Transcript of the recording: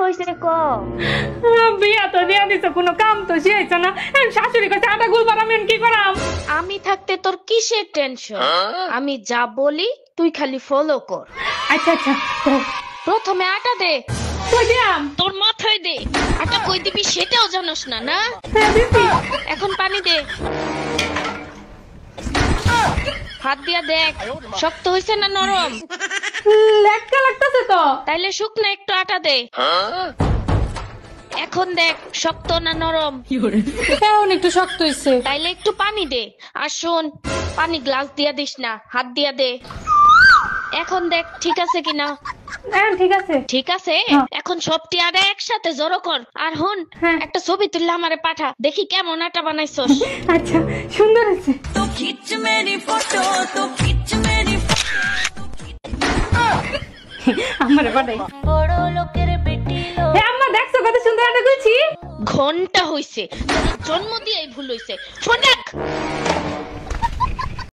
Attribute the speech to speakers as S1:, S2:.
S1: হইছে ক?
S2: বিয়া তো দিয়া দিছে, কোনো কাম তো শিখাইছ না। শাশুড়ি কাছে আটা গুলবার আমি কি করাম?
S1: আমি থাকতে তোর কিসের টেনশন? আমি যা বলি তুই খালি ফলো কর।
S2: আচ্ছা আচ্ছা,
S1: প্রথমে আটা দে।
S2: কই দিয়াম?
S1: তোর মাথায় দে। আটা কই দিবি সেটাও জানোস না, না?
S2: হ্যাঁ দিছি।
S1: এখন পানি দে। হাত দিয়া দেখ শক্ত হইছে না নরম।
S2: লেটকা লাগতাছে তো।
S1: তাইলে শুকনো একটু আটা দে। এখন দেখ শক্ত না নরম।
S2: এখন একটু শক্ত হইছে।
S1: তাইলে একটু পানি দে। আর শোন, পানি গ্লাস দিয়া দিস না, হাত দিয়া দে। এখন দেখ ঠিক আছে কিনা।
S2: হ্যাঁ ঠিক আছে।
S1: ঠিক আছে, এখন সবটি আটা একসাথে জড়ো কর। আর হন,
S2: হ্যাঁ।
S1: একটা ছবি তুললে আমারে পাঠা, দেখি কেমন আটা বানাইছস।
S2: আচ্ছা, সুন্দর হয়েছে।
S3: तो खींच मेरी फोटो तो खींच मेरी
S2: আমারে পাঠাই।
S3: বড় লোকের বেটি লো
S2: হে আম্মা, দেখছো কত সুন্দর আটা গুলছি?
S1: ঘন্টা হইছে, তোর জন্ম দিয়েই ভুল হইছে। শোন দেখ।